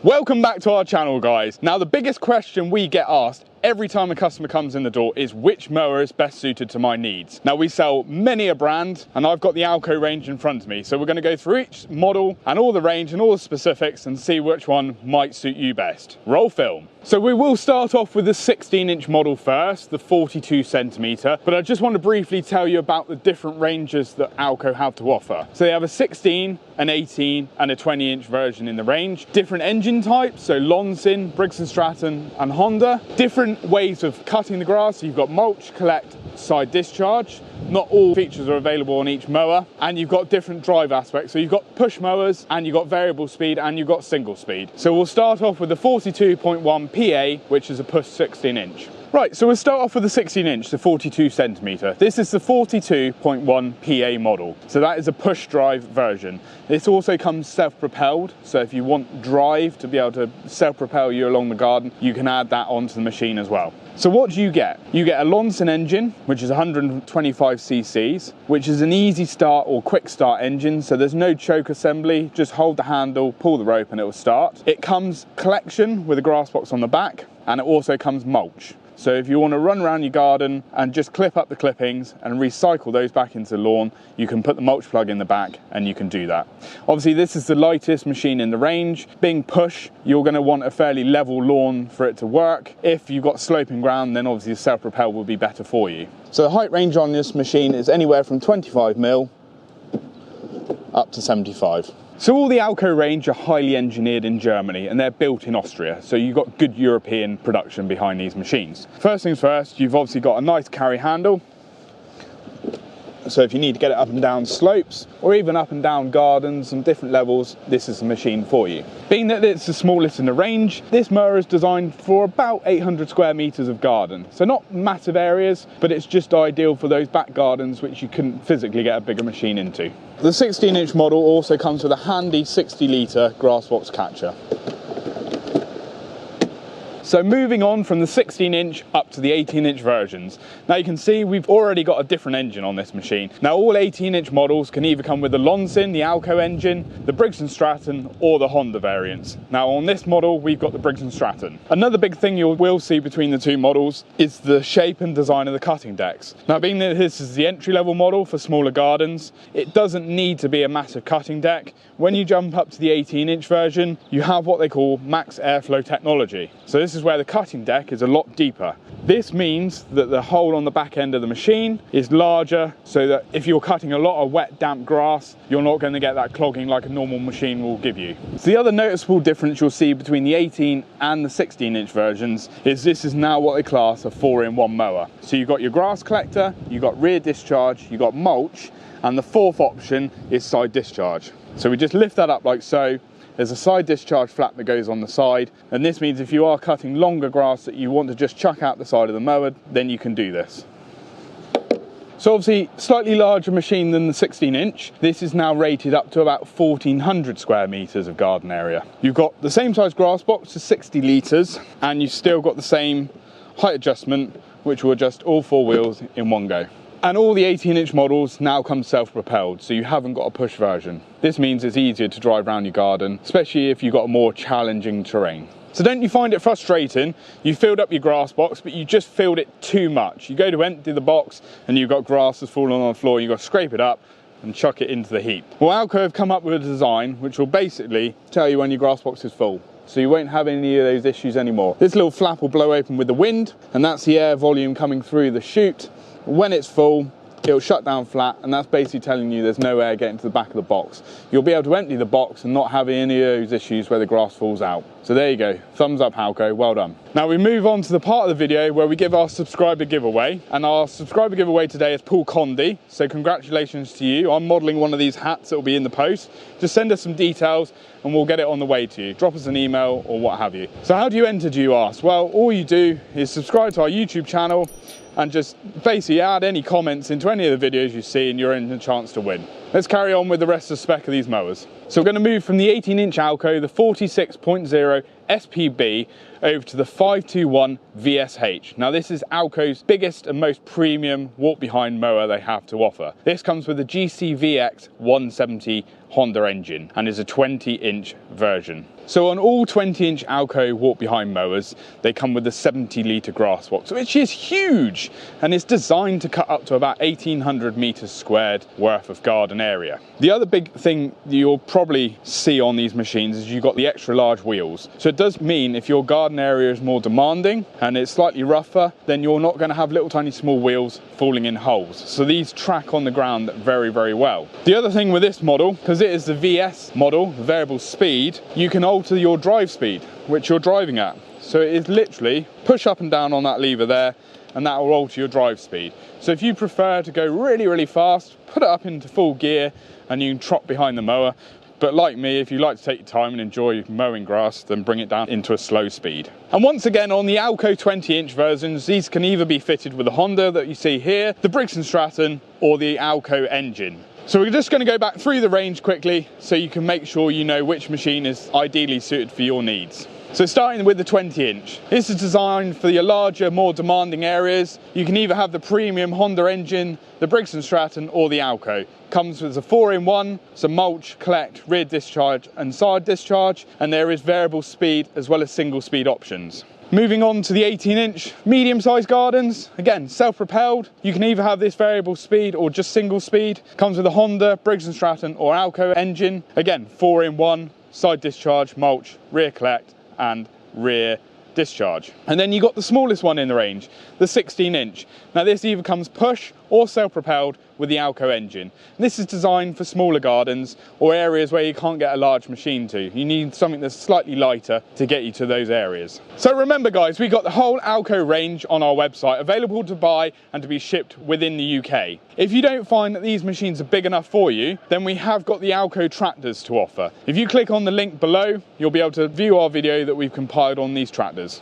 Welcome back to our channel, guys. Now, the biggest question we get asked every time a customer comes in the door is which mower is best suited to my needs. Now, we sell many a brand and I've got the Alco range in front of me. So we're going to go through each model and all the range and all the specifics and see which one might suit you best. Roll film. So we will start off with the 16-inch model first, the 42 centimeter, but I just want to briefly tell you about the different ranges that Alco have to offer. So they have a 16, an 18 and a 20-inch version in the range. Different engine types, so Lonsin, Briggs & Stratton and Honda. Different ways of cutting the grass. So you've got mulch, collect, side discharge. Not all features are available on each mower, and you've got different drive aspects. So you've got push mowers and you've got variable speed and you've got single speed. So we'll start off with the 42.1 PA, which is a push 16-inch. Right, so we'll start off with the 16-inch, the 42 centimeter. This is the 42.1 PA model. So that is a push drive version. This also comes self-propelled. So if you want drive to be able to self-propel you along the garden, you can add that onto the machine as well. So what do you get? You get a Lonsin engine, which is 125 cc's, which is an easy start or quick start engine. So there's no choke assembly, just hold the handle, pull the rope and it will start. It comes collection with a grass box on the back, and it also comes mulch. So if you want to run around your garden and just clip up the clippings and recycle those back into the lawn, you can put the mulch plug in the back and you can do that. Obviously, this is the lightest machine in the range. Being push, you're going to want a fairly level lawn for it to work. If you've got sloping ground, then obviously the self-propel will be better for you. So the height range on this machine is anywhere from 25 mil up to 75. So all the Alco range are highly engineered in Germany and they're built in Austria. So you've got good European production behind these machines. First things first, you've obviously got a nice carry handle. So if you need to get it up and down slopes or even up and down gardens and different levels, this is the machine for you. Being that it's the smallest in the range, this mower is designed for about 800 square meters of garden. So not massive areas, but it's just ideal for those back gardens which you couldn't physically get a bigger machine into. The 16-inch model also comes with a handy 60-litre grass box catcher. So moving on from the 16-inch up to the 18-inch versions. Now you can see we've already got a different engine on this machine. Now all 18-inch models can either come with the Lonsin, the Alco engine, the Briggs & Stratton or the Honda variants. Now on this model we've got the Briggs & Stratton. Another big thing you will see between the two models is the shape and design of the cutting decks. Now being that this is the entry-level model for smaller gardens, it doesn't need to be a massive cutting deck. When you jump up to the 18-inch version, you have what they call max airflow technology. So this is where the cutting deck is a lot deeper. This means that the hole on the back end of the machine is larger, so that if you're cutting a lot of wet, damp grass, you're not going to get that clogging like a normal machine will give you. So the other noticeable difference you'll see between the 18 and the 16-inch versions is this is now what they class a 4-in-1 mower. So you've got your grass collector, you've got rear discharge, you've got mulch, and the fourth option is side discharge. So we just lift that up like so. There's a side discharge flap that goes on the side, and this means if you are cutting longer grass that you want to just chuck out the side of the mower, then you can do this. So obviously slightly larger machine than the 16-inch. This is now rated up to about 1400 square meters of garden area. You've got the same size grass box to 60 litres, and you've still got the same height adjustment, which will adjust all four wheels in one go. And all the 18-inch models now come self-propelled, so you haven't got a push version. This means it's easier to drive around your garden, especially if you've got a more challenging terrain. So don't you find it frustrating? You filled up your grass box, but you just filled it too much. You go to empty the box and you've got grass that's fallen on the floor, you've got to scrape it up and chuck it into the heap. Well, Alco have come up with a design which will basically tell you when your grass box is full. So you won't have any of those issues anymore. This little flap will blow open with the wind, and that's the air volume coming through the chute. When it's full, it'll shut down flat, and that's basically telling you there's no air getting to the back of the box. You'll be able to empty the box and not have any of those issues where the grass falls out. So there you go, thumbs up Alco, well done. Now we move on to the part of the video where we give our subscriber giveaway, and our subscriber giveaway today is Paul Condi, so congratulations to you. I'm modelling one of these hats that will be in the post. Just send us some details and we'll get it on the way to you. Drop us an email or what have you. So how do you enter, do you ask? Well, all you do is subscribe to our YouTube channel and just basically add any comments into any of the videos you see and you're in a chance to win. Let's carry on with the rest of the spec of these mowers. So we're going to move from the 18-inch Alco, the 46.0 SPB, over to the 521 VSH. Now this is Alco's biggest and most premium walk-behind mower they have to offer. This comes with a GCVX 170 Honda engine and is a 20-inch version. So on all 20-inch Alco walk-behind mowers, they come with a 70-litre grass box, which is huge, and it's designed to cut up to about 1,800 metres squared worth of garden area. The other big thing you'll probably see on these machines is you've got the extra large wheels. So it does mean if your garden area is more demanding and it's slightly rougher, then you're not going to have little tiny small wheels falling in holes. So these track on the ground very, very well. The other thing with this model, because it is the VS model, the variable speed, you can alter your drive speed, which you're driving at. So it is literally push up and down on that lever there, and that will alter your drive speed. So if you prefer to go really, really fast, put it up into full gear and you can trot behind the mower. But like me, if you like to take your time and enjoy mowing grass, then bring it down into a slow speed. And once again, on the Alco 20-inch versions, these can either be fitted with the Honda that you see here, the Briggs & Stratton, or the Alco engine. So we're just going to go back through the range quickly so you can make sure you know which machine is ideally suited for your needs. So starting with the 20-inch, this is designed for your larger, more demanding areas. You can either have the premium Honda engine, the Briggs & Stratton, or the Alco. Comes with a 4-in-1, so mulch, collect, rear discharge and side discharge, and there is variable speed as well as single speed options. Moving on to the 18-inch medium-sized gardens, again self-propelled. You can either have this variable speed or just single speed. Comes with a Honda, Briggs & Stratton or Alco engine. Again, 4-in-1, side discharge, mulch, rear collect and rear discharge. And then you got the smallest one in the range, the 16-inch. Now this either comes push or self-propelled with the Alco engine. This is designed for smaller gardens or areas where you can't get a large machine to. You need something that's slightly lighter to get you to those areas. So remember guys, we got the whole Alco range on our website, available to buy and to be shipped within the UK. If you don't find that these machines are big enough for you, then we have got the Alco tractors to offer. If you click on the link below, you'll be able to view our video that we've compiled on these tractors.